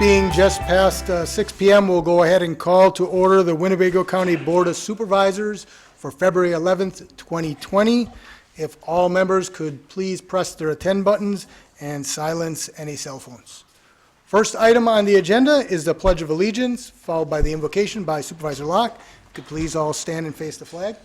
being just past 6 p.m., we'll go ahead and call to order the Winnebago County Board of Supervisors for February 11th, 2020. If all members could please press their attend buttons and silence any cell phones. First item on the agenda is the Pledge of Allegiance, followed by the invocation by Supervisor Locke. Could please all stand and face the flag?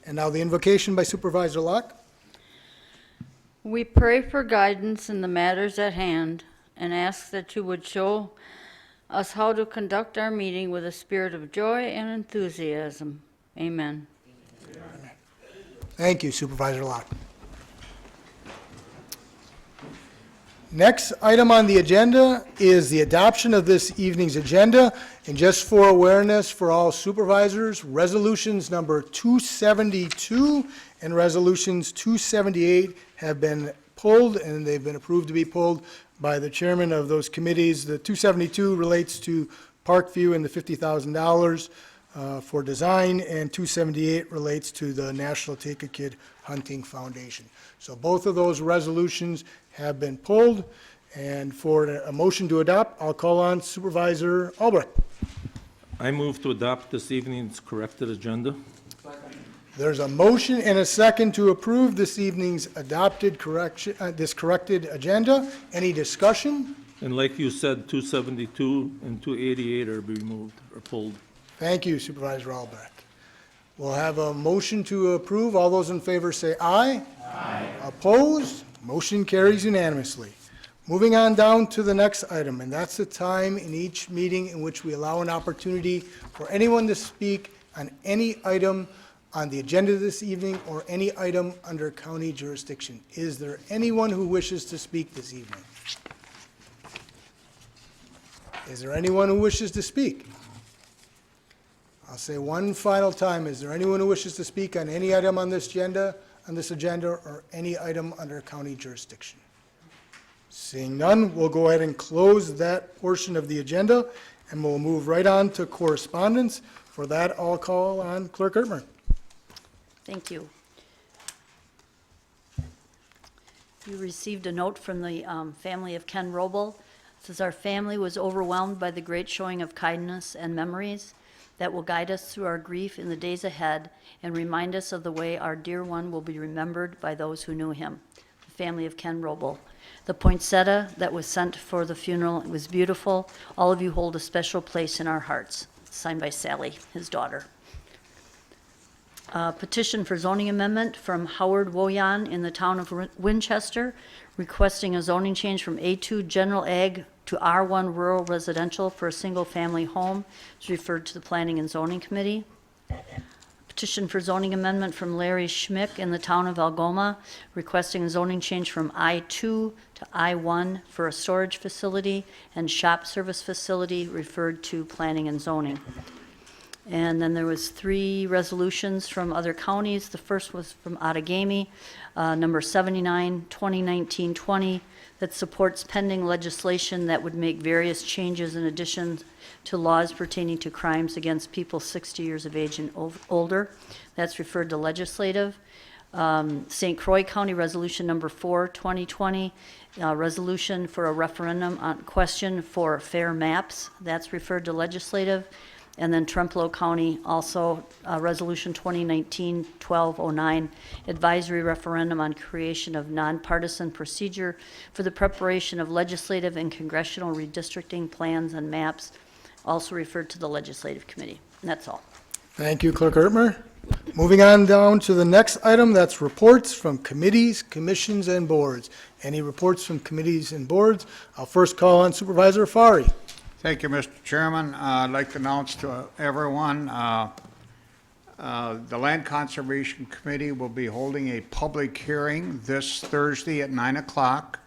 And now the invocation by Supervisor Locke. We pray for guidance in the matters at hand and ask that you would show us how to conduct our meeting with a spirit of joy and enthusiasm. Amen. Thank you, Supervisor Locke. Next item on the agenda is the adoption of this evening's agenda. And just for awareness for all supervisors, resolutions number 272 and resolutions 278 have been pulled, and they've been approved to be pulled by the chairman of those committees. The 272 relates to Parkview and the $50,000 for design, and 278 relates to the National Take a Kid Hunting Foundation. So both of those resolutions have been pulled, and for a motion to adopt, I'll call on Supervisor Albrecht. I move to adopt this evening's corrected agenda. There's a motion and a second to approve this evening's adopted corrected agenda. Any discussion? And like you said, 272 and 288 are removed or pulled. Thank you, Supervisor Albrecht. We'll have a motion to approve. All those in favor say aye. Aye. Opposed? Motion carries unanimously. Moving on down to the next item, and that's the time in each meeting in which we allow an opportunity for anyone to speak on any item on the agenda this evening or any item under county jurisdiction. Is there anyone who wishes to speak this evening? Is there anyone who wishes to speak? I'll say one final time. Is there anyone who wishes to speak on any item on this agenda, or any item under county jurisdiction? Seeing none, we'll go ahead and close that portion of the agenda, and we'll move right on to correspondence. For that, I'll call on Clerk Ertmer. Thank you. You received a note from the family of Ken Roble. It says, our family was overwhelmed by the great showing of kindness and memories that will guide us through our grief in the days ahead and remind us of the way our dear one will be remembered by those who knew him. The family of Ken Roble. The poinsettia that was sent for the funeral was beautiful. All of you hold a special place in our hearts. Signed by Sally, his daughter. Petition for zoning amendment from Howard Woyan in the town of Winchester, requesting a zoning change from A2 General Ag to R1 Rural Residential for a single-family home. Is referred to the Planning and Zoning Committee. Petition for zoning amendment from Larry Schmick in the town of Algoma, requesting a zoning change from I2 to I1 for a storage facility and shop service facility, referred to Planning and Zoning. And then there was 3 resolutions from other counties. The first was from Outagamie, number 79, 2019-20, that supports pending legislation that would make various changes in addition to laws pertaining to crimes against people 60 years of age and older. That's referred to legislative. St. Croix County Resolution number 4, 2020, resolution for a referendum on question for fair maps. That's referred to legislative. And then Trempealeau County, also Resolution 2019-1209, advisory referendum on creation of nonpartisan procedure for the preparation of legislative and congressional redistricting plans and maps, also referred to the Legislative Committee. And that's all. Thank you, Clerk Ertmer. Moving on down to the next item, that's reports from committees, commissions, and boards. Any reports from committees and boards? I'll first call on Supervisor Fari. Thank you, Mr. Chairman. I'd like to announce to everyone the Land Conservation Committee will be holding a public hearing this Thursday at 9 o'clock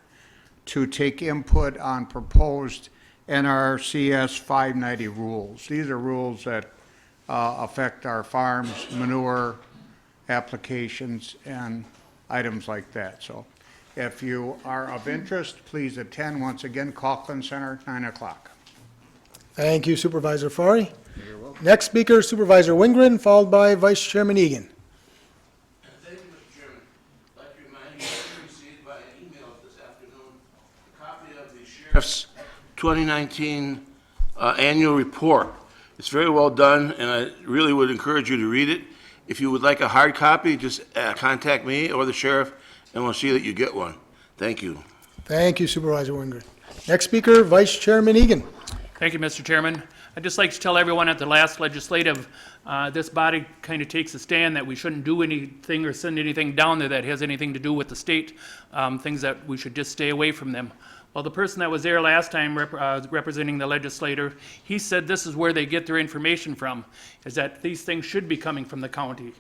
to take input on proposed NRCS 590 rules. These are rules that affect our farms, manure applications, and items like that. So if you are of interest, please attend. Once again, Coughlin Center, 9 o'clock. Thank you Supervisor Fari. Next speaker Supervisor Wingren, followed by Vice Chairman Egan. Thank you, Mr. Chairman. I'd like to remind you, I received by email this afternoon a copy of the Sheriff's 2019 annual report. It's very well done, and I really would encourage you to read it. If you would like a hard copy, just contact me or the sheriff, and we'll see that you get one. Thank you. Thank you Supervisor Wingren. Next speaker Vice Chairman Egan. Thank you, Mr. Chairman. I'd just like to tell everyone at the last legislative, this body kind of takes a stand that we shouldn't do anything or send anything down there that has anything to do with the state, things that we should just stay away from them. Well, the person that was there last time representing the legislator, he said this is where they get their information from, is that these things should be coming from the county.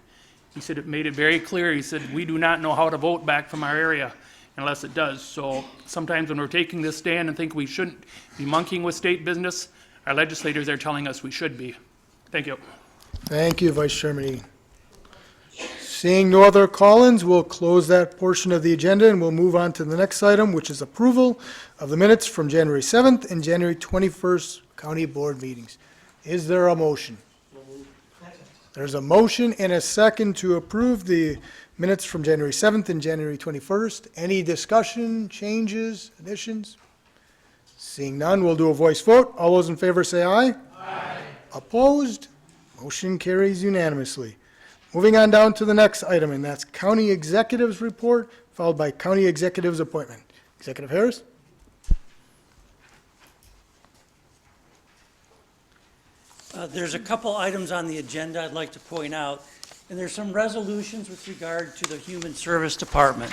He said it made it very clear. He said, we do not know how to vote back from our area unless it does. So sometimes when we're taking this stand and think we shouldn't be monkeying with state business, our legislators are telling us we should be. Thank you. Thank you Vice Chairman Egan. Seeing no other call-ins, we'll close that portion of the agenda and we'll move on to the next item, which is approval of the minutes from January 7th and January 21st County Board meetings. Is there a motion? There's a motion and a second to approve the minutes from January 7th and January 21st. Any discussion, changes, additions? Seeing none, we'll do a voice vote. All those in favor say aye. Aye. Opposed? Motion carries unanimously. Moving on down to the next item, and that's County Executive's Report, followed by County Executive's Appointment. Executive Harris? There's a couple items on the agenda I'd like to point out, and there's some resolutions with regard to the Human Service Department.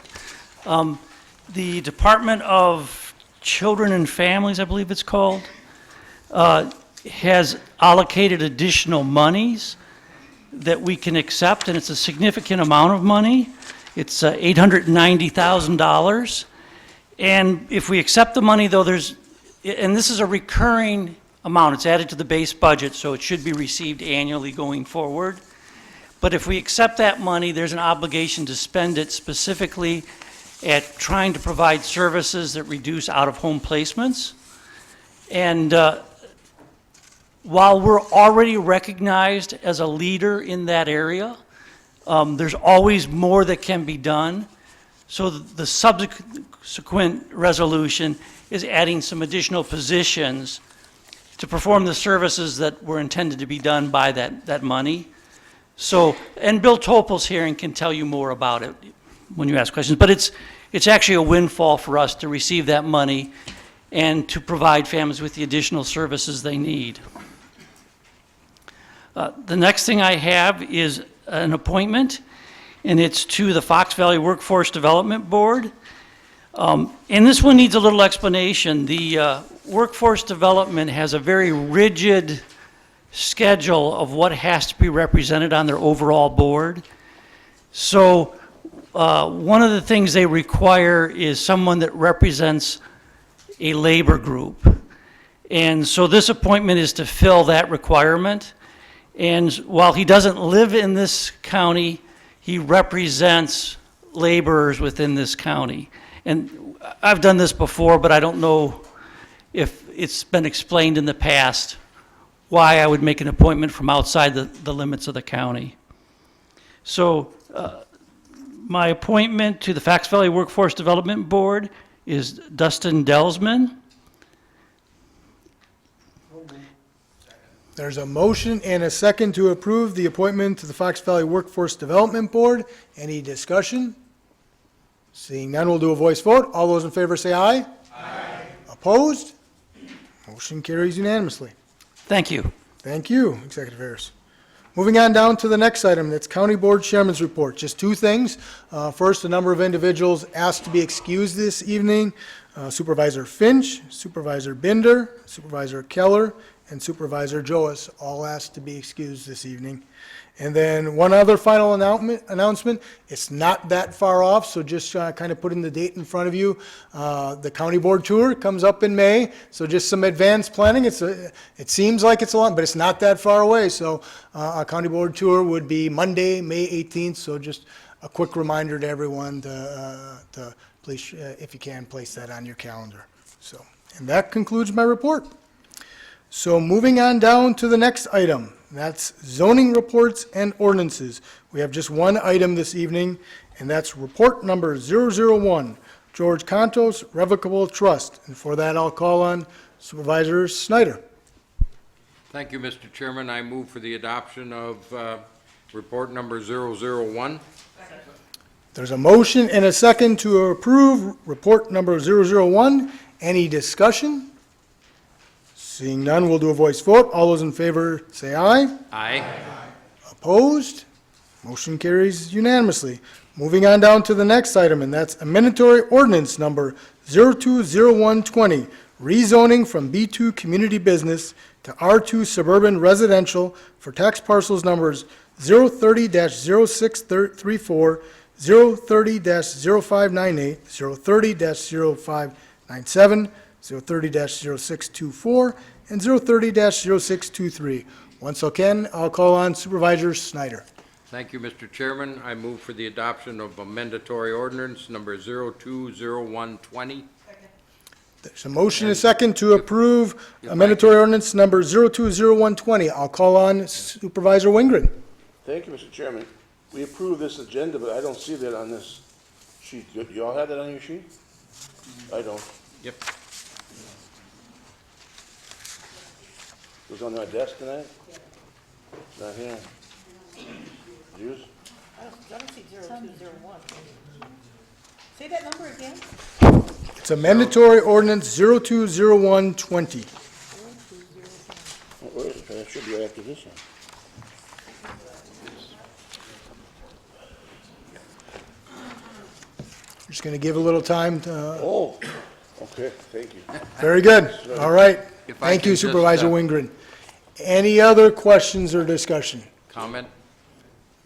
The Department of Children and Families, I believe it's called, has allocated additional monies that we can accept, and it's a significant amount of money. It's $890,000. And if we accept the money, though, and this is a recurring amount, it's added to the base budget, so it should be received annually going forward. But if we accept that money, there's an obligation to spend it specifically at trying to provide services that reduce out-of-home placements. And while we're already recognized as a leader in that area, there's always more that can be done. So the subsequent resolution is adding some additional positions to perform the services that were intended to be done by that money. So, and Bill Topol's here and can tell you more about it when you ask questions. But it's actually a windfall for us to receive that money and to provide families with the additional services they need. The next thing I have is an appointment, and it's to the Fox Valley Workforce Development Board. And this one needs a little explanation. The Workforce Development has a very rigid schedule of what has to be represented on their overall board. So one of the things they require is someone that represents a labor group. And so this appointment is to fill that requirement. And while he doesn't live in this county, he represents laborers within this county. And I've done this before, but I don't know if it's been explained in the past why I would make an appointment from outside the limits of the county. So my appointment to the Fox Valley Workforce Development Board is Dustin Delsman. There's a motion and a second to approve the appointment to the Fox Valley Workforce Development Board. Any discussion? Seeing none, we'll do a voice vote. All those in favor say aye. Aye. Opposed? Motion carries unanimously. Thank you. Thank you, Executive Harris. Moving on down to the next item, that's County Board Chairman's Report. Just two things. First, a number of individuals asked to be excused this evening. Supervisor Finch, Supervisor Binder, Supervisor Keller, and Supervisor Joas all asked to be excused this evening. And then one other final announcement. It's not that far off, so just kind of putting the date in front of you. The County Board Tour comes up in May, so just some advanced planning. It seems like it's a lot, but it's not that far away. So our County Board Tour would be Monday, May 18th, so just a quick reminder to everyone to please, if you can, place that on your calendar. So, and that concludes my report. So moving on down to the next item, that's zoning reports and ordinances. We have just one item this evening, and that's report number 001, George Contos Revocable Trust. And for that, I'll call on Supervisor Snyder. Thank you, Mr. Chairman. I move for the adoption of report number 001. There's a motion and a second to approve report number 001. Any discussion? Seeing none, we'll do a voice vote. All those in favor say aye. Aye. Opposed? Motion carries unanimously. Moving on down to the next item, and that's amendatory ordinance number 020120, rezoning from B2 Community Business to R2 Suburban Residential for tax parcels numbers 030-0634, 030-0598, 030-0597, 030-0624, and 030-0623. Once again, I'll call on Supervisor Snyder. Thank you, Mr. Chairman. I move for the adoption of a mandatory ordinance number 020120. There's a motion and a second to approve amendatory ordinance number 020120. I'll call on Supervisor Wingren. Thank you, Mr. Chairman. We approved this agenda, but I don't see that on this sheet. You all have that on your sheet? I don't. Yep. It was on my desk tonight? Not here. Yours? I don't see 0201. Say that number again? It's a mandatory ordinance 020120. Where is it? It should be right after this one. Just going to give a little time to, Oh, okay, thank you. very good. All right. If I Thank can you just, Supervisor Wingren. Any other questions or discussion? Comment?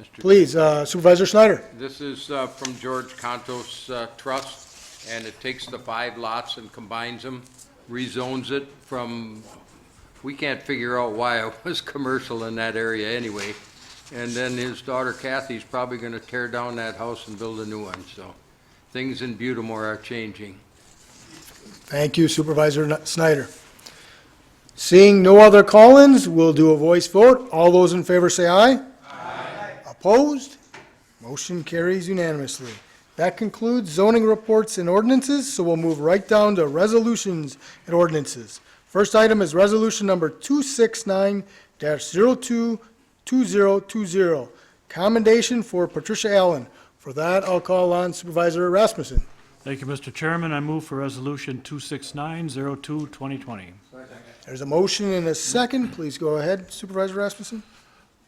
Mr. Please, Supervisor Snyder. This is from George Contos Trust, and it takes the 5 lots and combines them, rezones it from, we can't figure out why it was commercial in that area anyway. And then his daughter Kathy's probably going to tear down that house and build a new one, so things in Butamore are changing. Thank you Supervisor Snyder. Seeing no other call-ins, we'll do a voice vote. All those in favor say aye. Aye. Opposed? Motion carries unanimously. That concludes zoning reports and ordinances, so we'll move right down to resolutions and ordinances. First item is resolution number 269-022020, commendation for Patricia Allen. For that, I'll call on Supervisor Rasmussen. Thank you, Mr. Chairman. I move for Resolution 269-02-2020. There's a motion and a second. Please go ahead, Supervisor Rasmussen.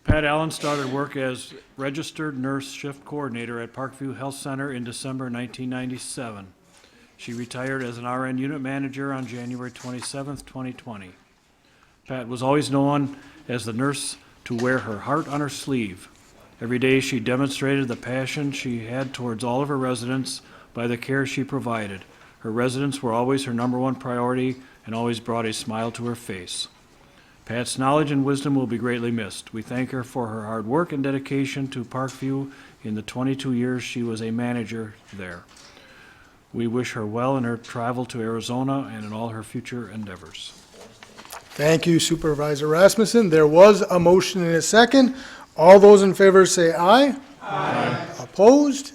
Pat Allen started work as registered nurse shift coordinator at Parkview Health Center in December 1997. She retired as an RN unit manager on January 27th, 2020. Pat was always known as the nurse to wear her heart on her sleeve. Every day she demonstrated the passion she had towards all of her residents by the care she provided. Her residents were always her #1 priority and always brought a smile to her face. Pat's knowledge and wisdom will be greatly missed. We thank her for her hard work and dedication to Parkview in the 22 years she was a manager there. We wish her well in her travel to Arizona and in all her future endeavors. Thank you, Supervisor Rasmussen. There was a motion and a second. All those in favor say aye. Aye. Opposed?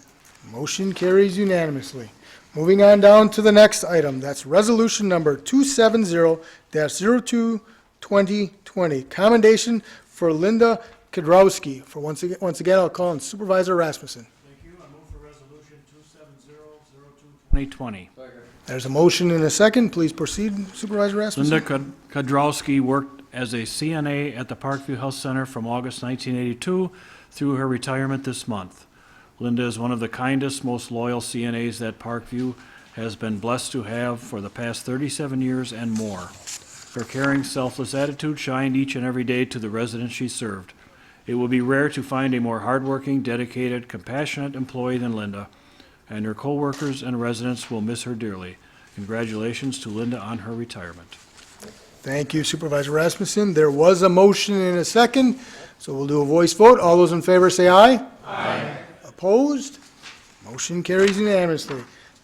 Motion carries unanimously. Moving on down to the next item. That's resolution number 270-02-2020, commendation for Linda Kudrowski. For once again, I'll call on Supervisor Rasmussen. Thank you. I move for Resolution 270-02-2020. There's a motion and a second. Please proceed, Supervisor Rasmussen. Linda Kudrowski worked as a CNA at the Parkview Health Center from August 1982 through her retirement this month. Linda is one of the kindest, most loyal CNAs that Parkview has been blessed to have for the past 37 years and more. Her caring, selfless attitude shined each and every day to the residents she served. It will be rare to find a more hardworking, dedicated, compassionate employee than Linda, and her coworkers and residents will miss her dearly. Congratulations to Linda on her retirement. Thank you, Supervisor Rasmussen. There was a motion and a second, so we'll do a voice vote. All those in favor say aye. Aye. Opposed? Motion carries unanimously.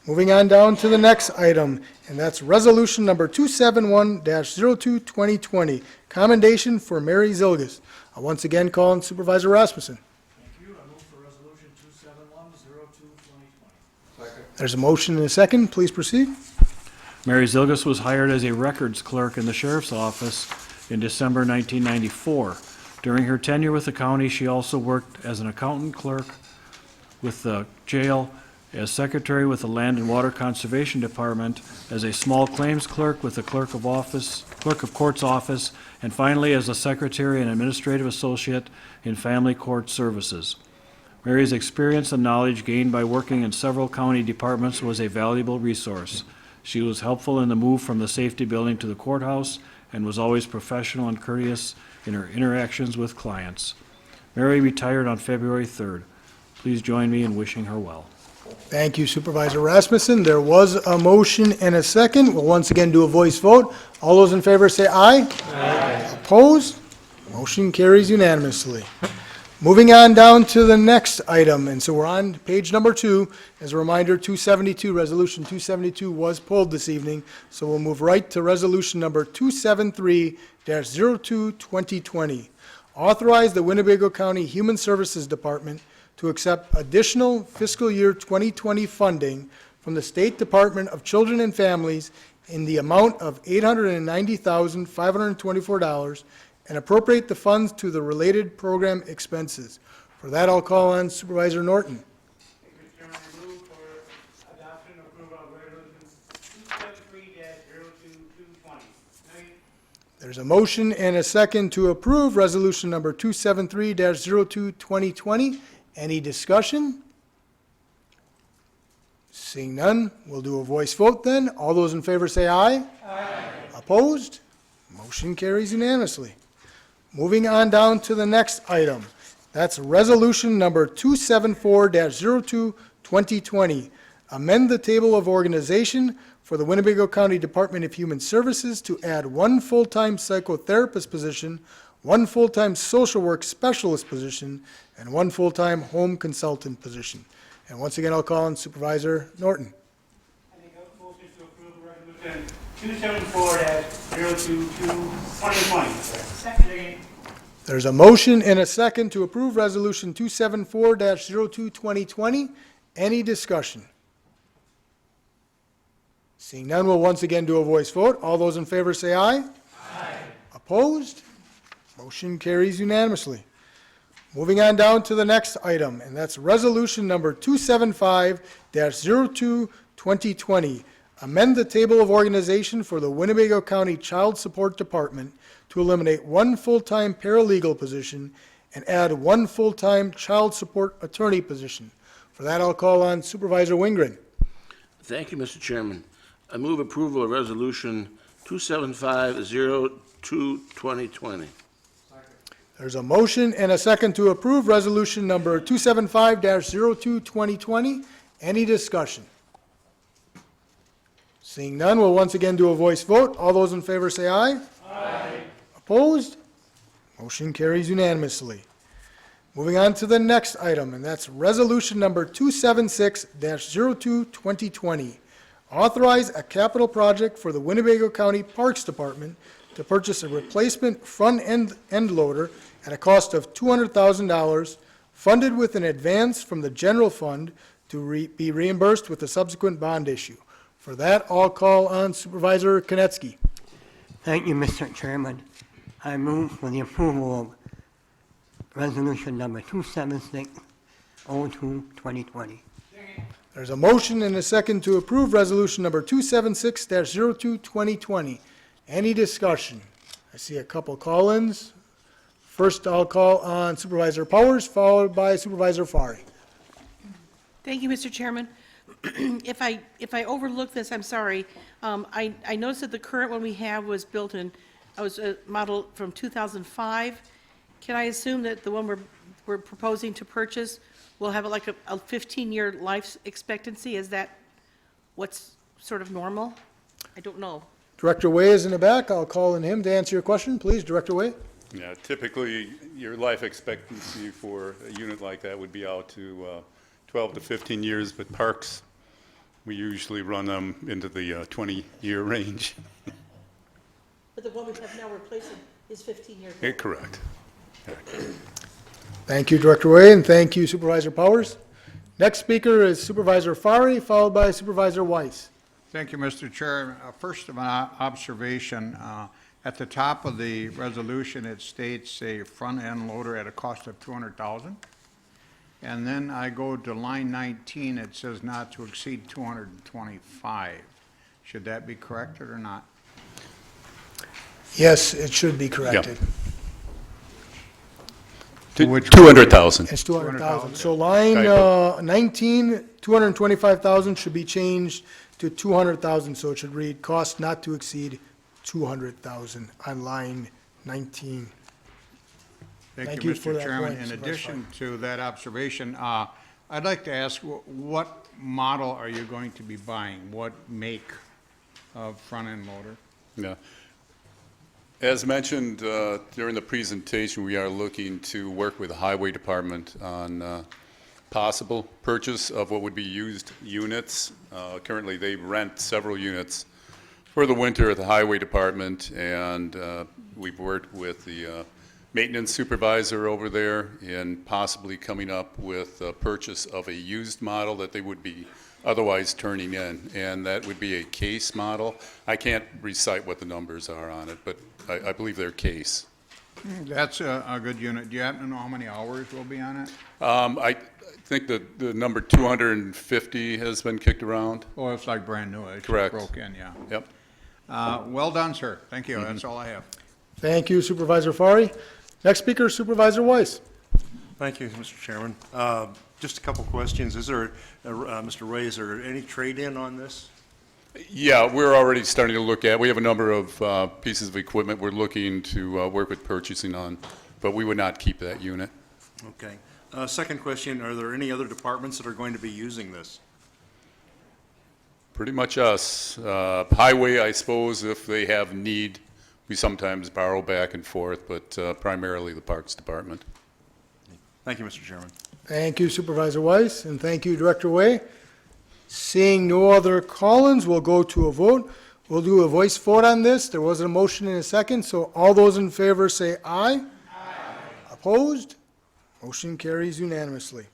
Moving on down to the next item, and that's resolution number 271-02-2020, commendation for Mary Zilgis. I'll once again call on Supervisor Rasmussen. Thank you. I move for resolution 271-02-2020. There's a motion and a second. Please proceed. Mary Zilgis was hired as a records clerk in the sheriff's office in December 1994. During her tenure with the county, she also worked as an accountant clerk with the jail, as secretary with the Land and Water Conservation Department, as a small claims clerk with the clerk of court's office, and finally as a secretary and administrative associate in family court services. Mary's experience and knowledge gained by working in several county departments was a valuable resource. She was helpful in the move from the safety building to the courthouse and was always professional and courteous in her interactions with clients. Mary retired on February 3rd. Please join me in wishing her well. Thank you, Supervisor Rasmussen. There was a motion and a second. We'll once again do a voice vote. All those in favor say aye. Aye. Opposed? Motion carries unanimously. Moving on down to the next item, and so we're on page number 2. As a reminder, 272, Resolution 272 was pulled this evening, so we'll move right to Resolution number 273-02-2020. Authorize the Winnebago County Human Services Department to accept additional fiscal year 2020 funding from the State Department of Children and Families in the amount of $890,524 and appropriate the funds to the related program expenses. For that, I'll call on Supervisor Norton. Mr. Chairman, I move for adoption and approval of resolution 273-02-2020. There's a motion and a second to approve resolution number 273-02-2020. Any discussion? Seeing none, we'll do a voice vote then. All those in favor say aye. Aye. Opposed? Motion carries unanimously. Moving on down to the next item. That's resolution number 274-02-2020. Amend the table of organization for the Winnebago County Department of Human Services to add 1 full-time psychotherapist position, 1 full-time social work specialist position, and 1 full-time home consultant position. And once again, I'll call on Supervisor Norton. I make a motion to approve resolution 274-02-2020. Second. There's a motion and a second to approve resolution 274-02-2020. Any discussion? Seeing none, we'll once again do a voice vote. All those in favor say aye. Aye. Opposed? Motion carries unanimously. Moving on down to the next item, and that's resolution number 275-02-2020. Amend the table of organization for the Winnebago County Child Support Department to eliminate 1 full-time paralegal position and add 1 full-time child support attorney position. For that, I'll call on Supervisor Wingren. Thank you, Mr. Chairman. I move approval of resolution 275-02-2020. There's a motion and a second to approve resolution number 275-02-2020. Any discussion? Seeing none, we'll once again do a voice vote. All those in favor say aye. Aye. Opposed? Motion carries unanimously. Moving on to the next item, and that's resolution number 276-02-2020. Authorize a capital project for the Winnebago County Parks Department to purchase a replacement front end loader at a cost of $200,000, funded with an advance from the general fund to be reimbursed with a subsequent bond issue. For that, I'll call on Supervisor Konecki. Thank you, Mr. Chairman. I move for the approval of resolution number 276-02-2020. There's a motion and a second to approve resolution number 276-02-2020. Any discussion? I see a couple call-ins. First, I'll call on Supervisor Powers, followed by Supervisor Fari. Thank you, Mr. Chairman. If I overlook this, I'm sorry. I noticed that the current one we have was built in, was a model from 2005. Can I assume that the one we're proposing to purchase will have like a 15-year life expectancy? Is that what's sort of normal? I don't know. Director Way is in the back. I'll call on him to answer your question. Please, Director Way. Yeah, typically, your life expectancy for a unit like that would be out to 12 to 15 years, but parks We usually run them into the 20-year range. But the one we have now replacing is 15 years Eh, correct. Thank you, Director Way, and thank you, Supervisor Powers. Next speaker is Supervisor Fari, followed by Supervisor Weiss. Thank you, Mr. Chair. First of an observation, at the top of the resolution, it states a front-end loader at a cost of $200,000. And then I go to line 19, it says not to exceed 225. Should that be corrected or not? Yes, it should be corrected. Which- 200,000. It's 200,000. 200,000. So line Typo. 19, 225,000 should be changed to 200,000, so it should read cost not to exceed 200,000 on line 19. Thank Thank you you, for Mr. that Chairman. point, In Supervisor addition to that observation, I'd like to ask, what model are you going to be buying? What make of front-end loader? Yeah. As mentioned during the presentation, we are looking to work with the Highway Department on possible purchase of what would be used units. Currently, they rent several units for the winter at the Highway Department, and we've worked with the maintenance supervisor over there in possibly coming up with a purchase of a used model that they would be otherwise turning in, and that would be a case model. I can't recite what the numbers are on it, but I believe they're case. That's a good unit. Do you happen to know how many hours will be on it? I think that the number 250 has been kicked around. Oh, it's like brand new. It just Correct. broke in, yeah. Yep. Well done, sir. Thank you. That's all I have. Thank you, Supervisor Fari. Next speaker is Supervisor Weiss. Thank you, Mr. Chairman. Just a couple questions. Is there, Mr. Ray, is there any trade-in on this? Yeah, we're already starting to look at, we have a number of pieces of equipment we're looking to work with purchasing on, but we would not keep that unit. Okay. Second question, are there any other departments that are going to be using this? Pretty much us. Highway, I suppose, if they have need, we sometimes borrow back and forth, but primarily the Parks Department. Thank you, Mr. Chairman. Thank you, Supervisor Weiss, and thank you, Director Way. Seeing no other call-ins, we'll go to a vote. We'll do a voice vote on this. There was a motion in a second, so all those in favor say aye. Aye. Opposed? Motion carries unanimously.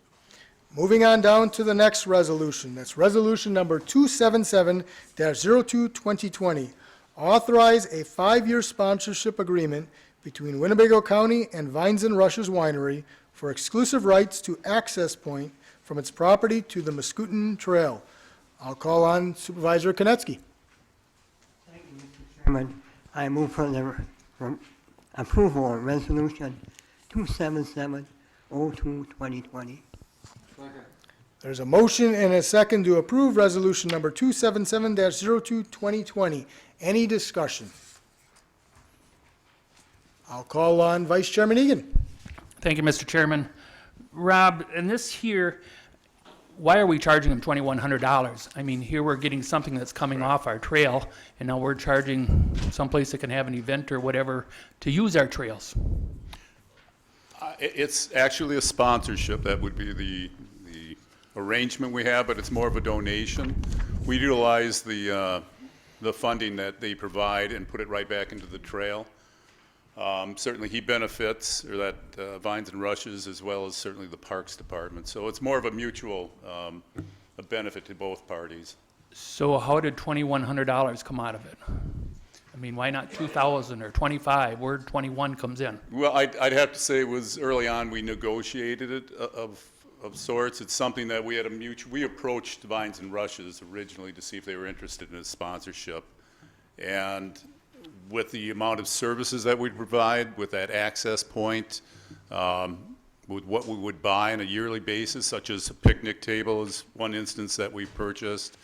Moving on down to the next resolution. That's resolution number 277-02-2020. Authorize a 5-year sponsorship agreement between Winnebago County and Vines and Rushes Winery for exclusive rights to access point from its property to the Muscooten Trail. I'll call on Supervisor Konecki. Thank you, Mr. Chairman. I move for the approval of Resolution 277-02-2020. There's a motion and a second to approve resolution number 277-02-2020. Any discussion? I'll call on Vice Chairman Egan. Thank you, Mr. Chairman. Rob, in this here, why are we charging them $2,100? I mean, here we're getting something that's coming off our trail, and now we're charging someplace that can have an event or whatever to use our trails. It's actually a sponsorship. That would be the arrangement we have, but it's more of a donation. We utilize the funding that they provide and put it right back into the trail. Certainly he benefits, or that Vines and Rushes, as well as certainly the Parks Department. So it's more of a mutual a benefit to both parties. So how did $2,100 come out of it? I mean, why not 2,000 or 25? Where 21 comes in? Well, I'd have to say it was early on we negotiated it of sorts. It's something that we had we approached Vines and Rushes originally to see if they were interested in a sponsorship. And with the amount of services that we provide, with that access point, with what we would buy on a yearly basis, such as a picnic table is one instance that we purchased,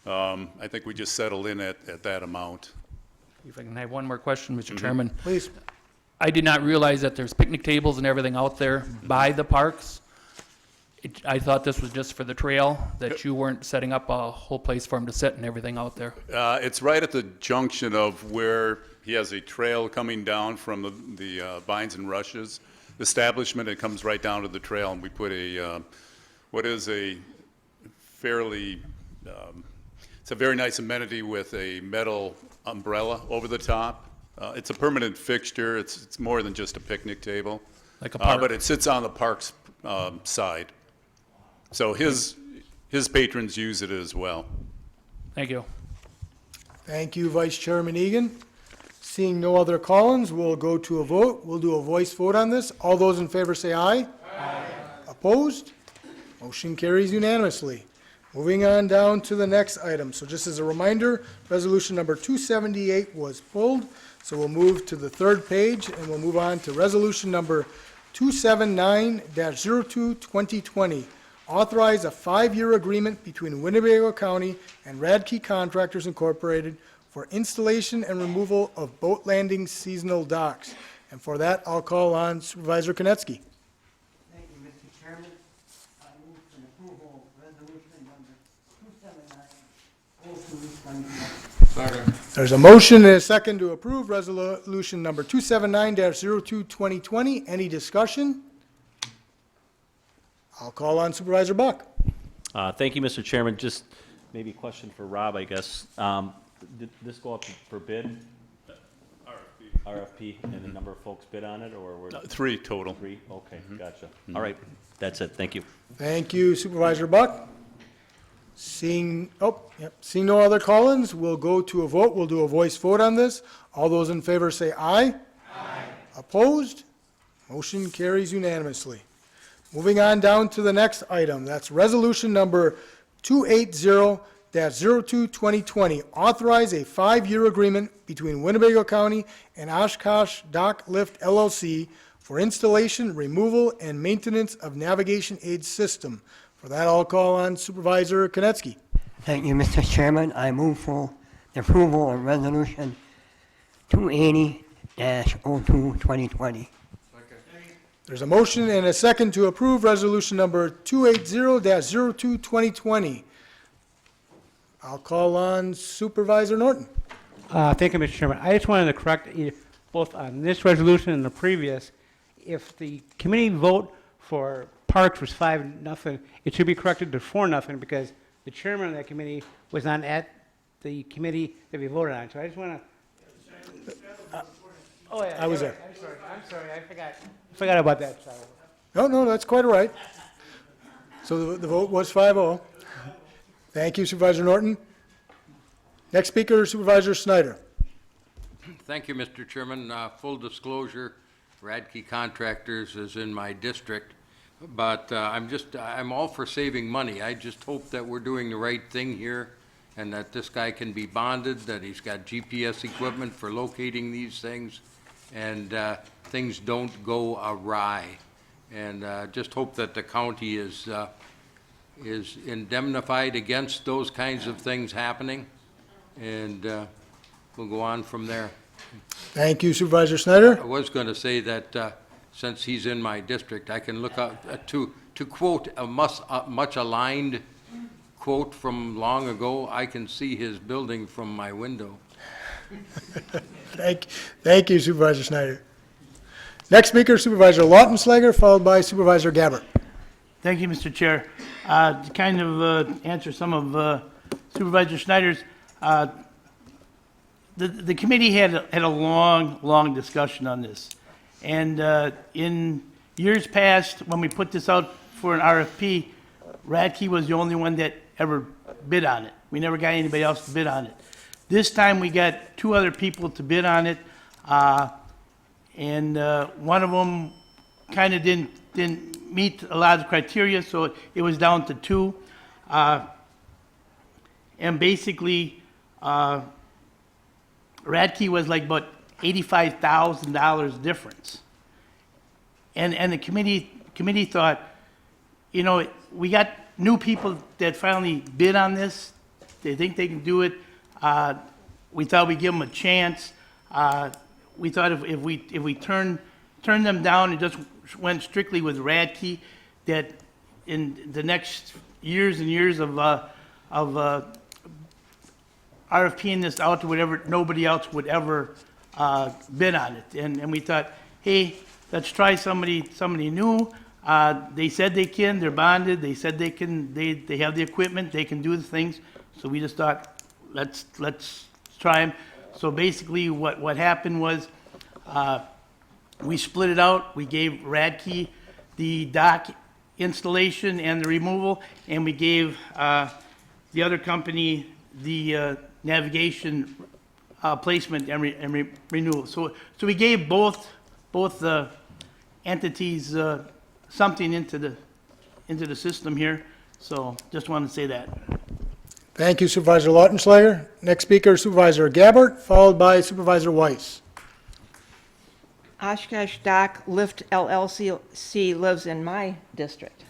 I think we just settled in at that amount. If I can have one more question, Mr. Chairman. Please. I did not realize that there's picnic tables and everything out there by the parks. I thought this was just for the trail, that you weren't setting up a whole place for them to sit and everything out there. It's right at the junction of where he has a trail coming down from the Vines and Rushes establishment. It comes right down to the trail, and we put what is a fairly It's a very nice amenity with a metal umbrella over the top. It's a permanent fixture. It's more than just a picnic table. Like a park. But it sits on the park's side. So his patrons use it as well. Thank you. Thank you, Vice Chairman Egan. Seeing no other call-ins, we'll go to a vote. We'll do a voice vote on this. All those in favor say aye. Aye. Opposed? Motion carries unanimously. Moving on down to the next item. So just as a reminder, resolution number 278 was pulled. So we'll move to the third page and we'll move on to resolution number 279-02-2020. Authorize a 5-year agreement between Winnebago County and Radke Contractors Incorporated for installation and removal of boat landing seasonal docks. And for that, I'll call on Supervisor Konecki. Thank you, Mr. Chairman. I move for the approval of resolution number 279-02-2020. There's a motion and a second to approve resolution number 279-02-2020. Any discussion? I'll call on Supervisor Buck. Thank you, Mr. Chairman. Just maybe a question for Rob, I guess. Did this go up for bid? RFP, and the number of folks bid on it, or were? 3 total. 3? Okay, gotcha. All right, that's it. Thank you. Thank you, Supervisor Buck. Seeing no other call-ins, we'll go to a vote. We'll do a voice vote on this. All those in favor say aye. Aye. Opposed? Motion carries unanimously. Moving on down to the next item. That's resolution number 280-02-2020. Authorize a 5-year agreement between Winnebago County and Oshkosh Dock Lift LLC for installation, removal, and maintenance of navigation aid system. For that, I'll call on Supervisor Konecki. Thank you, Mr. Chairman. I move for the approval of resolution 280-02-2020. There's a motion and a second to approve resolution number 280-02-2020. I'll call on Supervisor Norton. Thank you, Mr. Chairman. I just wanted to correct both on this resolution and the previous. If the committee vote for Parks was 5-0, it should be corrected to 4-0 because the chairman of that committee was not at the committee that we voted on. So I just want to. Oh, yeah. I was there. I'm sorry. I forgot about that. Sorry. No, that's quite all right. So the vote was 5-0. Thank you, Supervisor Norton. Next speaker, Supervisor Snyder. Thank you, Mr. Chairman. Full disclosure, Radke Contractors is in my district, but I'm all for saving money. I just hope that we're doing the right thing here and that this guy can be bonded, that he's got GPS equipment for locating these things, and things don't go awry. And just hope that the county is indemnified against those kinds of things happening, and we'll go on from there. Thank you, Supervisor Snyder. I was going to say that since he's in my district, I can look up to quote a much aligned quote from long ago. I can see his building from my window. Thank you, Supervisor Snyder. Next speaker, Supervisor Lautenschlager, followed by Supervisor Gabbard. Thank you, Mr. Chair. To kind of answer some of Supervisor Snyder's, the committee had a long discussion on this. And in years past, when we put this out for an RFP, Radke was the only one that ever bid on it. We never got anybody else to bid on it. This time, we got 2 other people to bid on it, and one of them kind of didn't meet a lot of the criteria, so it was down to 2. And basically, Radke was like about $85,000 difference. And the committee thought, you know, we got new people that finally bid on this. They think they can do it. We thought we'd give them a chance. We thought if we turned them down and just went strictly with Radke, that in the next years and years of RFPing this out to whatever, nobody else would ever bid on it. And we thought, hey, let's try somebody new. They said they can, they're bonded, they said they can, they have the equipment, they can do the things. So we just thought, let's try them. So basically, what happened was, we split it out. We gave Radke the dock installation and the removal, and we gave the other company the navigation placement and renewal. So we gave both the entities something into the system here. So just wanted to say that. Thank you Supervisor Lautenschlager. Next speaker Supervisor Gabbard, followed by Supervisor Weiss. Oshkosh Dock Lift LLC lives in my district.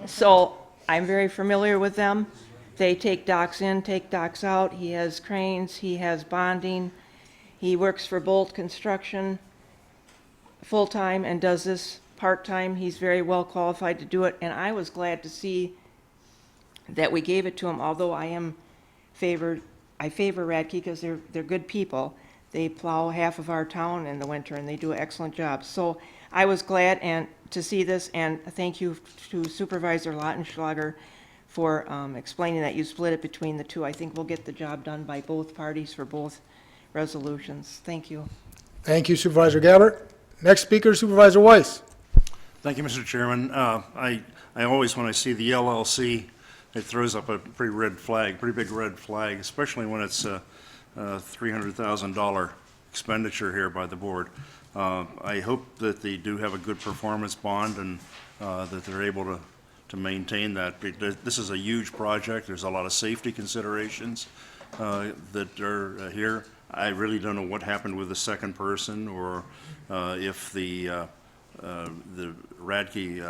So I'm very familiar with them. They take docks in, take docks out. He has cranes, he has bonding. He works for Bolt Construction full-time and does this part-time. He's very well qualified to do it, and I was glad to see that we gave it to him, although I favor Radke because they're good people. They plow half of our town in the winter, and they do an excellent job. So I was glad to see this, and thank you to Supervisor Lautenschlager for explaining that you split it between the two. I think we'll get the job done by both parties for both resolutions. Thank you. Thank you Supervisor Gabbard. Next speaker Supervisor Weiss. Thank you, Mr. Chairman. I always, when I see the LLC, it throws up a pretty big red flag, especially when it's a $300,000 expenditure here by the board. I hope that they do have a good performance bond and that they're able to maintain that. This is a huge project. There's a lot of safety considerations that are here. I really don't know what happened with the second person, or if the Radke,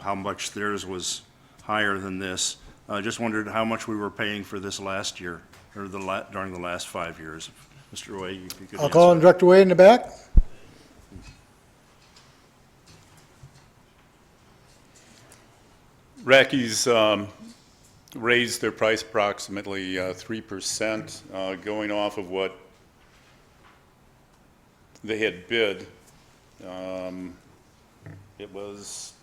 how much theirs was higher than this. I just wondered how much we were paying for this last year, or during the last 5 years. Mr. Way, if you could I'll call on Director Wade in the back. Racky's raised their price approximately 3%, going off of what they had bid. It was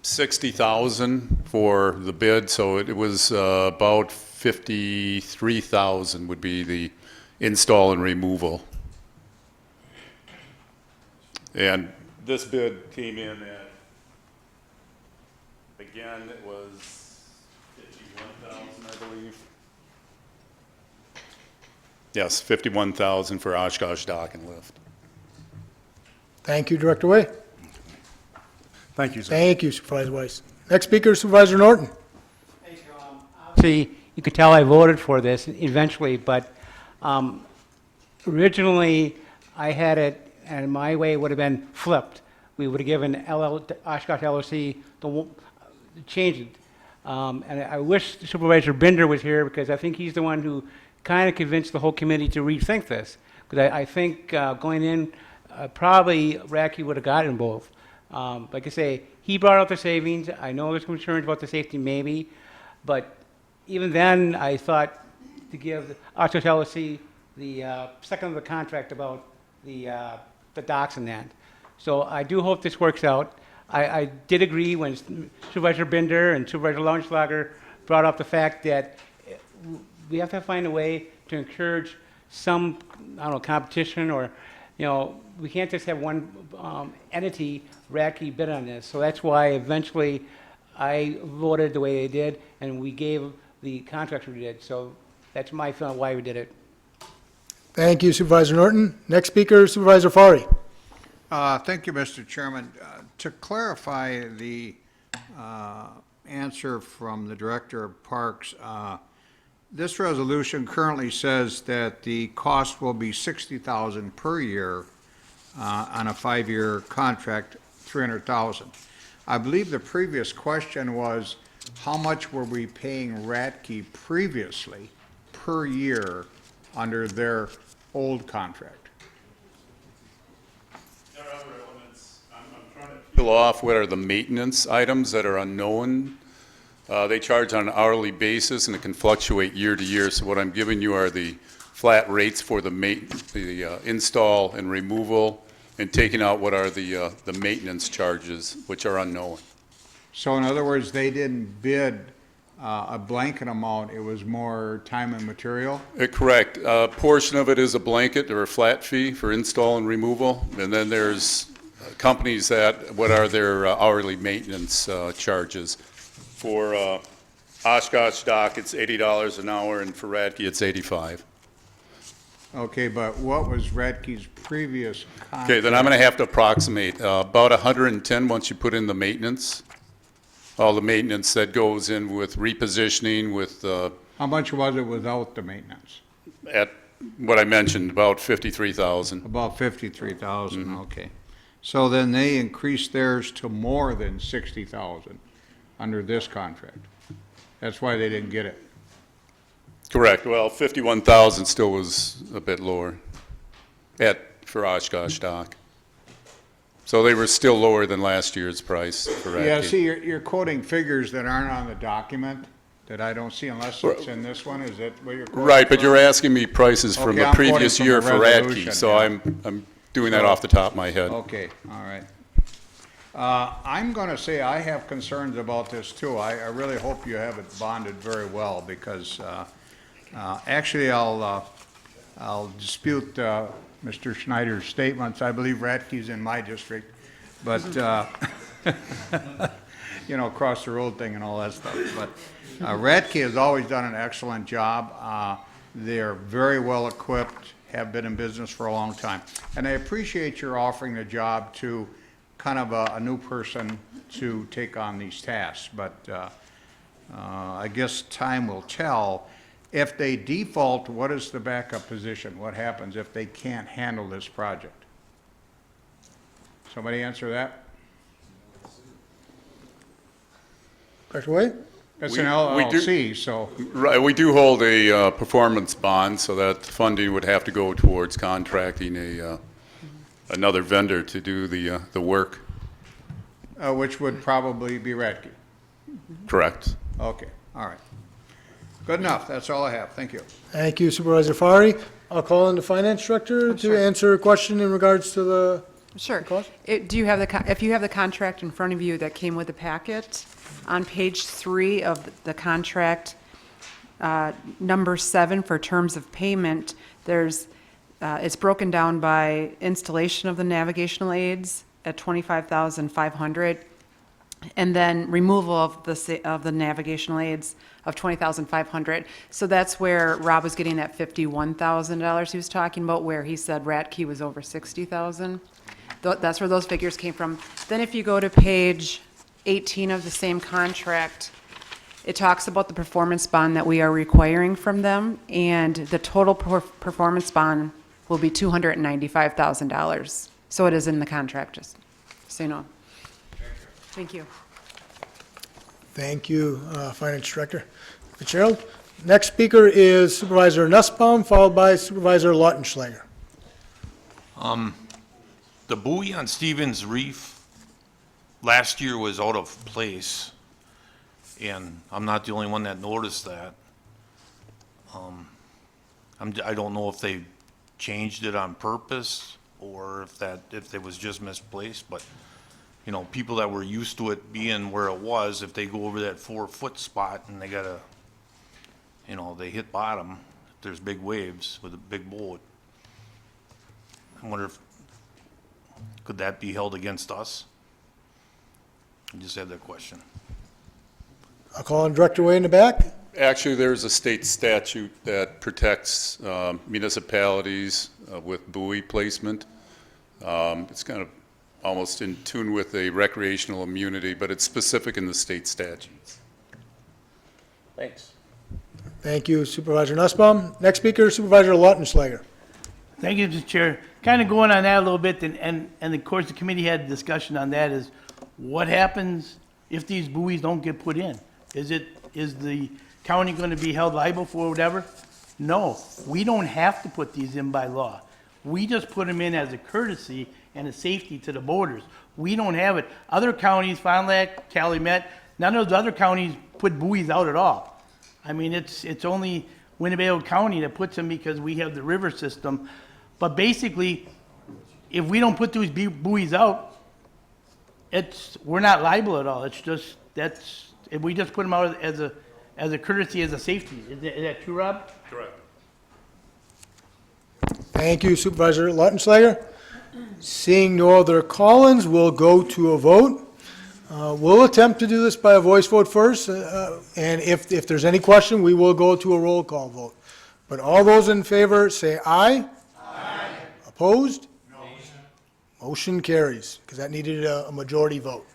$60,000 for the bid, so it was about $53,000 would be the install and removal. And this bid came in at, again, it was $51,000, I believe. Yes, $51,000 for Oshkosh Dock and Lift. Thank you Director Wade. Thank you, sir. Thank you Supervisor Weiss. Next speaker Supervisor Norton. See, you could tell I voted for this eventually, but originally I had it, and my way would have been flipped. We would have given Oshkosh LLC the change it. And I wish Supervisor Binder was here, because I think he's the one who kind of convinced the whole committee to rethink this. Because I think going in, probably Radke would have gotten both. Like I say, he brought out the savings. I know there's concerns about the safety maybe, but even then I thought to give Oshkosh LLC the second of the contract about the docks and that. So I do hope this works out. I did agree when Supervisor Binder and Supervisor Lautenschlager brought up the fact that we have to find a way to encourage some, I don't know, competition, or, you know, we can't just have one entity, Radke, bid on this. So that's why eventually I voted the way they did, and we gave the contractor we did. So that's my feeling why we did it. Thank you Supervisor Norton. Next speaker Supervisor Fari. Thank you, Mr. Chairman. To clarify the answer from the Director of Parks, this resolution currently says that the cost will be $60,000 per year on a 5-year contract, $300,000. I believe the previous question was, how much were we paying Radke previously per year under their old contract? Peel off what are the maintenance items that are unknown. They charge on an hourly basis, and it can fluctuate year to year. So what I'm giving you are the flat rates for the install and removal and taking out what are the maintenance charges, which are unknown. So in other words, they didn't bid a blanket amount, it was more time and material? Correct. A portion of it is a blanket or a flat fee for install and removal, and then there's companies that, what are their hourly maintenance charges. For Oshkosh Dock, it's $80 an hour, and for Radke, it's $85. Okay, but what was Radke's previous contract? Okay, then I'm going to have to approximate about 110 once you put in the maintenance. All the maintenance that goes in with repositioning, with How much was it without the maintenance? at what I mentioned, about 53,000. About 53,000, okay. So then they increased theirs to more than 60,000 under this contract. That's why they didn't get it. Correct. Well, 51,000 still was a bit lower for Oshkosh Dock. So they were still lower than last year's price for Radke. Yeah, see, you're quoting figures that aren't on the document, that I don't see unless it's in this one, is that what you're quoting? Right, but from? you're asking me prices from Okay, the I'm quoting previous from year the for Radke, resolution, so yeah. I'm doing that off the top of my head. Okay, all right. I'm going to say I have concerns about this too. I really hope you have it bonded very well because actually I'll dispute Mr. Schneider's statements. I believe Radke's in my district, but you know, across the road thing and all that stuff. But Radke has always done an excellent job. They're very well equipped, have been in business for a long time. And I appreciate your offering the job to kind of a new person to take on these tasks. But I guess time will tell. If they default, what is the backup position? What happens if they can't handle this project? Somebody answer that? Dr. Wade? It's We- an we do- LLC, so, Right, we do hold a performance bond, so that funding would have to go towards contracting another vendor to do the work. which would probably be Radke. Correct. Okay, all right. Good enough, that's all I have, thank you. Thank you, Supervisor Fari. I'll call in the finance director to sure. answer a question in regards to the Sure. cost. Do you have if you have the contract in front of you that came with the packet, on page 3 of the contract, number 7 for terms of payment, it's broken down by installation of the navigational aids at $25,500, and then removal of the navigational aids of $20,500. So that's where Rob was getting that $51,000 he was talking about, where he said Radke was over $60,000. That's where those figures came from. Then if you go to page 18 of the same contract, it talks about the performance bond that we are requiring from them, and the total performance bond will be $295,000. So it is in the contract, just so you know. Thank you. Thank you, Finance Director. Fitzgerald. Next speaker is Supervisor Nussbaum, followed by Supervisor Lautenschlager. The buoy on Stevens Reef last year was out of place, and I'm not the only one that noticed that. I don't know if they changed it on purpose or if it was just misplaced, but you know, people that were used to it being where it was, if they go over that 4-foot spot and they gotta, you know, they hit bottom, if there's big waves with a big boat. I wonder if, could that be held against us? I just had that question. I'll call on Director Way in the back. Actually, there's a state statute that protects municipalities with buoy placement. It's kind of almost in tune with a recreational immunity, but it's specific in the state statutes. Thanks. Thank you, Supervisor Nussbaum. Next speaker, Supervisor Lautenschlager. Thank you, Mr. Chair. Kind of going on that a little bit, and of course, the committee had a discussion on that, is what happens if these buoys don't get put in? Is the county going to be held liable for whatever? No, we don't have to put these in by law. We just put them in as a courtesy and a safety to the boaters. We don't have it. Other counties, Fond du Lac, Calumet, none of those other counties put buoys out at all. I mean, it's only Winnebago County that puts them because we have the river system. But basically, if we don't put those buoys out, we're not liable at all. It's just, if we just put them out as a courtesy, as a safety. Is that true, Rob? Correct. Thank you Supervisor Lautenschlager. Seeing no other call-ins, we'll go to a vote. We'll attempt to do this by a voice vote first, and if there's any question, we will go to a roll call vote. But all those in favor say aye. Aye. Opposed? No. Motion carries, because that needed a majority vote.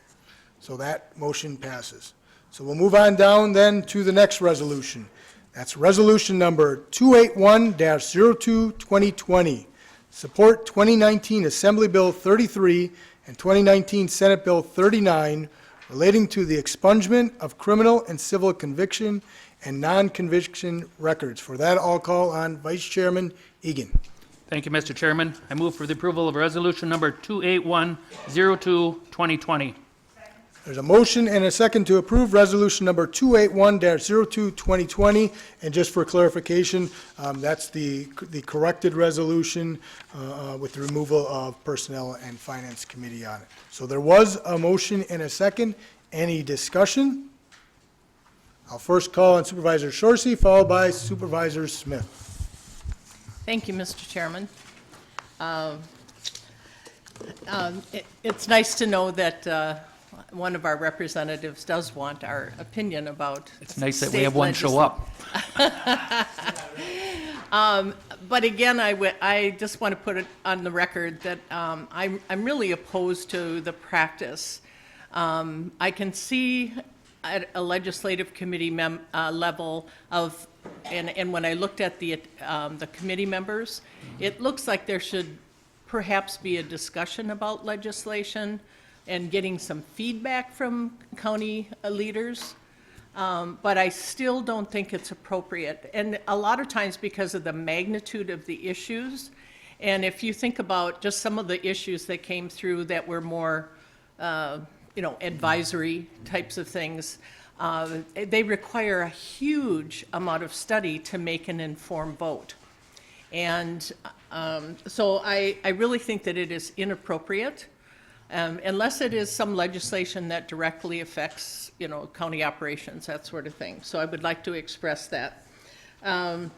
So that motion passes. So we'll move on down then to the next resolution. That's resolution number 281-02, 2020. Support 2019 Assembly Bill 33 and 2019 Senate Bill 39 relating to the expungement of criminal and civil conviction and non-conviction records. For that, I'll call on Vice Chairman Egan. Thank you, Mr. Chairman. I move for the approval of resolution number 28102, 2020. There's a motion and a second to approve resolution number 281-02, 2020. And just for clarification, that's the corrected resolution with the removal of Personnel and Finance Committee on it. So there was a motion and a second. Any discussion? I'll first call on Supervisor Shorsey, followed by Supervisor Smith. Thank you, Mr. Chairman. It's nice to know that one of our representatives does want our opinion about. It's nice that we have one show up. But again, I just want to put it on the record that I'm really opposed to the practice. I can see at a legislative committee level of, and when I looked at the committee members, it looks like there should perhaps be a discussion about legislation and getting some feedback from county leaders. But I still don't think it's appropriate. And a lot of times because of the magnitude of the issues, and if you think about just some of the issues that came through that were more, advisory types of things, they require a huge amount of study to make an informed vote. And so I really think that it is inappropriate. Unless it is some legislation that directly affects, county operations, that sort of thing. So I would like to express that. And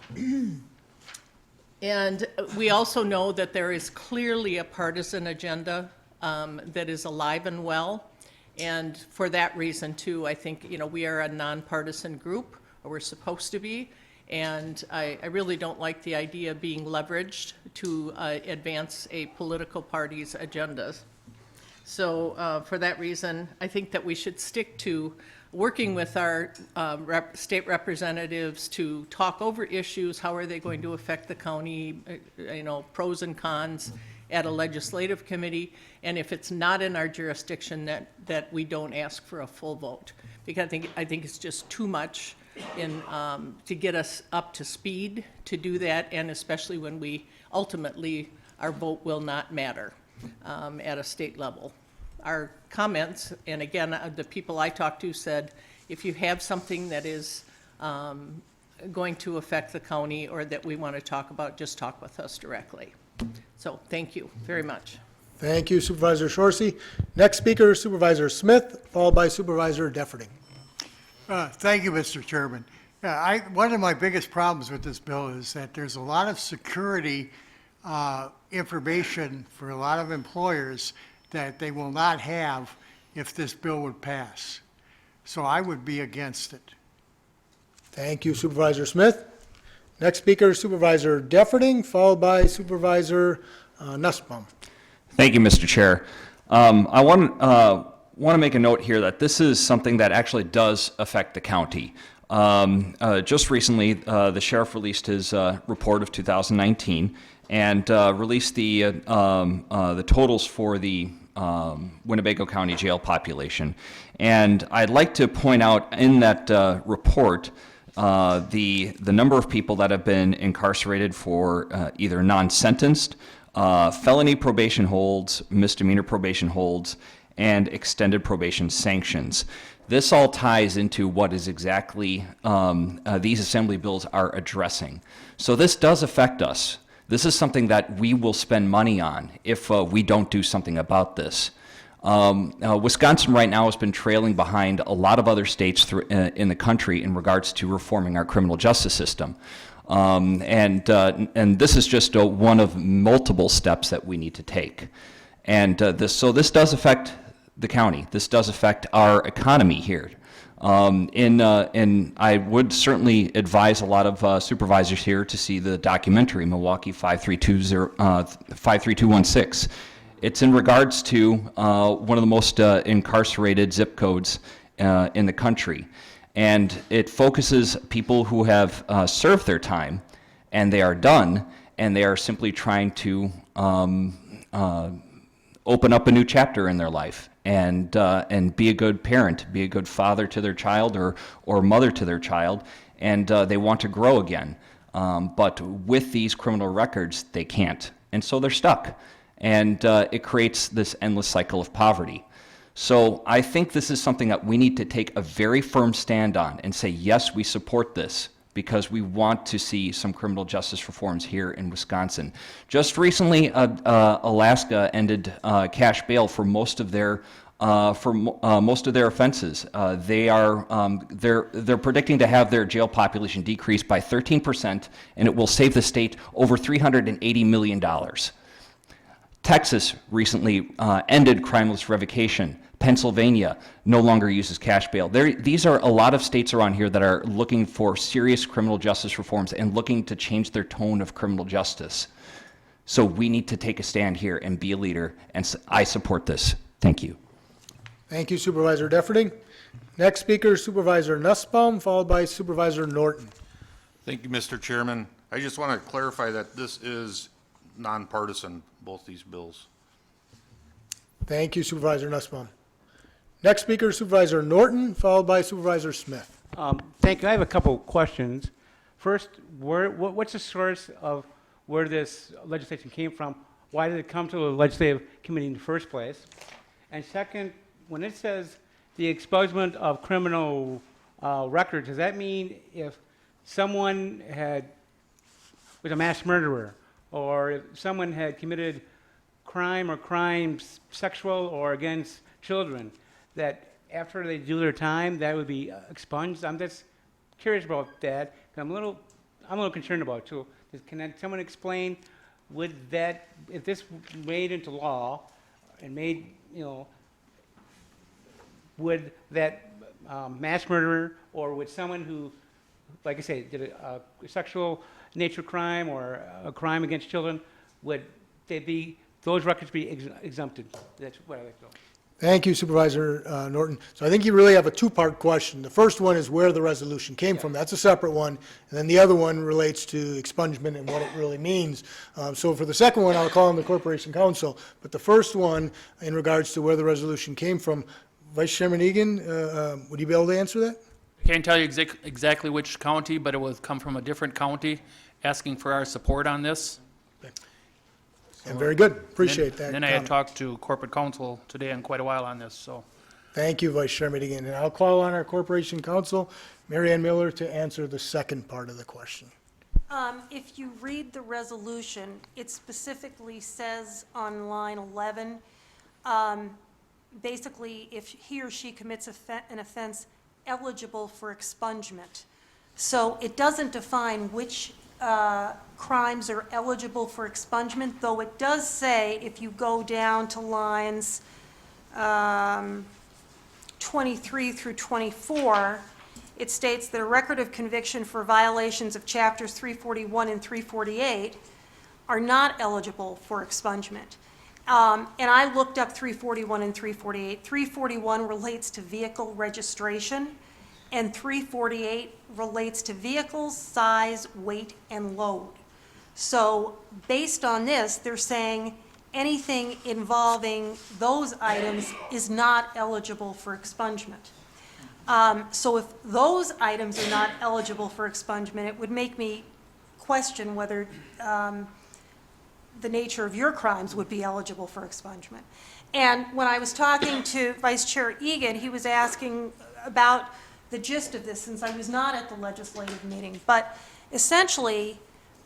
we also know that there is clearly a partisan agenda that is alive and well. And for that reason, too, I think, we are a nonpartisan group, or we're supposed to be. And I really don't like the idea of being leveraged to advance a political party's agendas. So for that reason, I think that we should stick to working with our state representatives to talk over issues. How are they going to affect the county, pros and cons at a legislative committee? And if it's not in our jurisdiction, that we don't ask for a full vote. Because I think it's just too much to get us up to speed to do that, and especially when we ultimately, our vote will not matter at a state level. Our comments, and again, the people I talked to said, if you have something that is going to affect the county or that we want to talk about, just talk with us directly. So thank you very much. Thank you, Supervisor Shorsey. Next speaker, Supervisor Smith, followed by Supervisor Defferting. Thank you, Mr. Chairman. One of my biggest problems with this bill is that there's a lot of security information for a lot of employers that they will not have if this bill would pass. So I would be against it. Thank you, Supervisor Smith. Next speaker, Supervisor Defferting, followed by Supervisor Nussbaum. Thank you, Mr. Chair. I want to make a note here that this is something that actually does affect the county. Just recently, the sheriff released his report of 2019 and released the totals for the Winnebago County jail population. And I'd like to point out in that report the number of people that have been incarcerated for either non-sentenced, felony probation holds, misdemeanor probation holds, and extended probation sanctions. This all ties into what is exactly these assembly bills are addressing. So this does affect us. This is something that we will spend money on if we don't do something about this. Wisconsin right now has been trailing behind a lot of other states in the country in regards to reforming our criminal justice system. And this is just one of multiple steps that we need to take. And this does affect the county. This does affect our economy here. And I would certainly advise a lot of supervisors here to see the documentary, Milwaukee 53216. It's in regards to one of the most incarcerated zip codes in the country. And it focuses people who have served their time and they are done and they are simply trying to open up a new chapter in their life and be a good parent, be a good father to their child or mother to their child, and they want to grow again. But with these criminal records, they can't. And so they're stuck. And it creates this endless cycle of poverty. So I think this is something that we need to take a very firm stand on and say, yes, we support this because we want to see some criminal justice reforms here in Wisconsin. Just recently, Alaska ended cash bail for most of their offenses. They're predicting to have their jail population decrease by 13%, and it will save the state over $380 million. Texas recently ended crimeless revocation. Pennsylvania no longer uses cash bail. These are a lot of states around here that are looking for serious criminal justice reforms and looking to change their tone of criminal justice. So we need to take a stand here and be a leader, and I support this. Thank you. Thank you, Supervisor Defferting. Next speaker, Supervisor Nussbaum, followed by Supervisor Norton. Thank you, Mr. Chairman. I just want to clarify that this is nonpartisan, both these bills. Thank you, Supervisor Nussbaum. Next speaker, Supervisor Norton, followed by Supervisor Smith. Thank you. I have a couple questions. First, what's the source of where this legislation came from? Why did it come to the legislative committee in the first place? And second, when it says the expungement of criminal records, does that mean if someone was a mass murderer, or if someone had committed crime or crimes sexual or against children, that after they do their time, that would be expunged? I'm just curious about that. I'm a little concerned about it too. Can someone explain, would that, if this made into law and made, would that mass murderer, or would someone who, like I say, did a sexual nature crime or a crime against children, would those records be exempted? That's what I'd like to know. Thank you, Supervisor Norton. So I think you really have a two-part question. The first one is where the resolution came from. That's a separate one. And then the other one relates to expungement and what it really means. So for the second one, I'll call on the Corporation Counsel. But the first one, in regards to where the resolution came from, Vice Chairman Egan, would you be able to answer that? I can't tell you exactly which county, but it would come from a different county asking for our support on this. And very good. Appreciate that. Then I had comment. talked to corporate counsel today and quite a while on this, so. Thank you, Vice Chairman Egan. And I'll call on our Corporation Counsel, Mary Ann Miller, to answer the second part of the question. If you read the resolution, it specifically says on line 11, basically, if he or she commits an offense eligible for expungement. So it doesn't define which crimes are eligible for expungement, though it does say, if you go down to lines 23 through 24, it states that a record of conviction for violations of chapters 341 and 348 are not eligible for expungement. And I looked up 341 and 348. 341 relates to vehicle registration, and 348 relates to vehicles, size, weight, and load. So based on this, they're saying anything involving those items is not eligible for expungement. So if those items are not eligible for expungement, it would make me question whether the nature of your crimes would be eligible for expungement. And when I was talking to Vice Chair Egan, he was asking about the gist of this, since I was not at the legislative meeting. But essentially,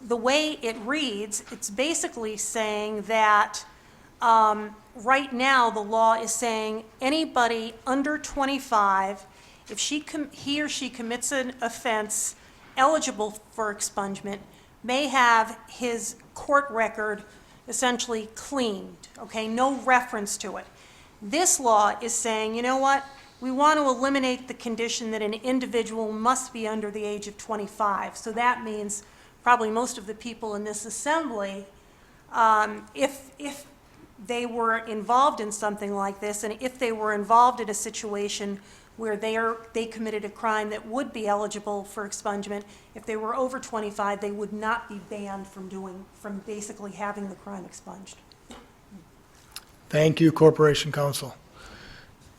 the way it reads, it's basically saying that right now, the law is saying anybody under 25, if he or she commits an offense eligible for expungement, may have his court record essentially cleaned, okay? No reference to it. This law is saying, you know what? We want to eliminate the condition that an individual must be under the age of 25. So that means probably most of the people in this assembly, if they were involved in something like this, and if they were involved in a situation where they committed a crime that would be eligible for expungement, if they were over 25, they would not be banned from basically having the crime expunged. Thank you, Corporation Counsel.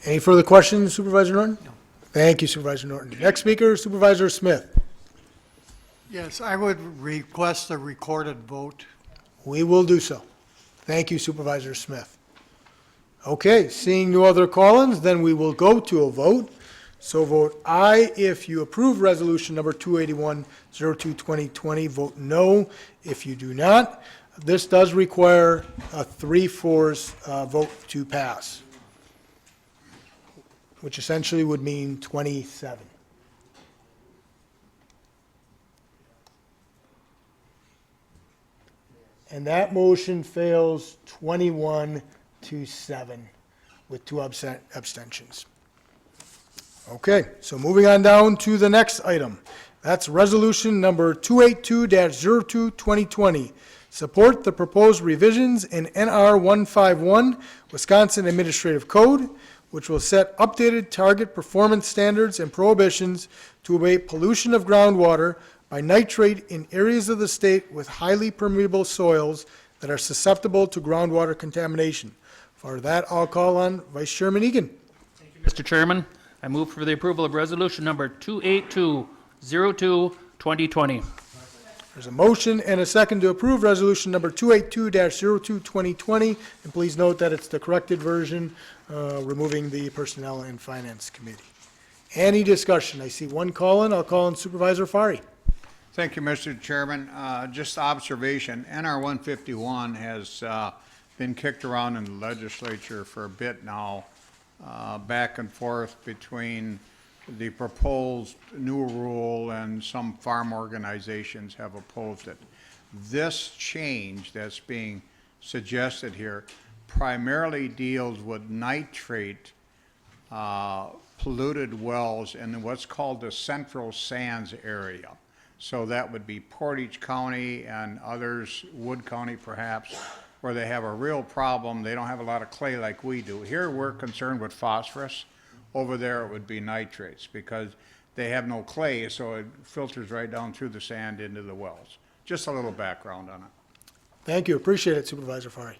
Any further questions, Supervisor Norton? No. Thank you, Supervisor Norton. Next speaker, Supervisor Smith. Yes, I would request a recorded vote. We will do so. Thank you, Supervisor Smith. Okay, seeing no other call-ins, then we will go to a vote. So vote aye if you approve resolution number 281-02-2020. Vote no if you do not. This does require a 3/4 vote to pass, which essentially would mean 27. And that motion fails 21-7 with 2 abstentions. Okay, so moving on down to the next item. That's resolution number 282-02-2020. Support the proposed revisions in NR 151, Wisconsin Administrative Code, which will set updated target performance standards and prohibitions to abate pollution of groundwater by nitrate in areas of the state with highly permeable soils that are susceptible to groundwater contamination. For that, I'll call on Vice Chairman Egan. Mr. Chairman, I move for the approval of resolution number 282-02-2020. There's a motion and a second to approve resolution number 282-02-2020, and please note that it's the corrected version, removing the Personnel and Finance Committee. Any discussion? I see one call-in. I'll call in Supervisor Fari. Thank you, Mr. Chairman. Just observation, NR 151 has been kicked around in the legislature for a bit now, back and forth between the proposed new rule and some farm organizations have opposed it. This change that's being suggested here primarily deals with nitrate polluted wells in what's called the Central Sands area. So that would be Portage County and others, Wood County perhaps, where they have a real problem. They don't have a lot of clay like we do. Here we're concerned with phosphorus. Over there it would be nitrates because they have no clay, so it filters right down through the sand into the wells. Just a little background on it. Thank you. Appreciate it, Supervisor Fari.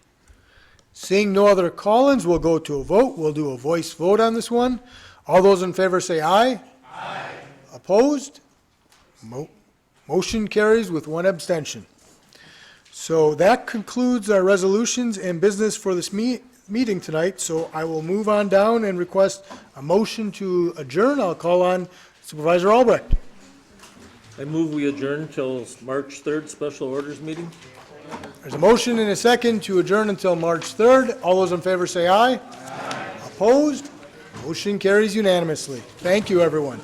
Seeing no other call-ins, we'll go to a vote. We'll do a voice vote on this one. All those in favor say aye. Aye. Opposed? Motion carries with 1 abstention. So that concludes our resolutions and business for this meeting tonight. So I will move on down and request a motion to adjourn. I'll call on Supervisor Albrecht. I move we adjourn till March 3rd special orders meeting. There's a motion and a second to adjourn until March 3rd. All those in favor say aye. Aye. Opposed? Motion carries unanimously. Thank you, everyone.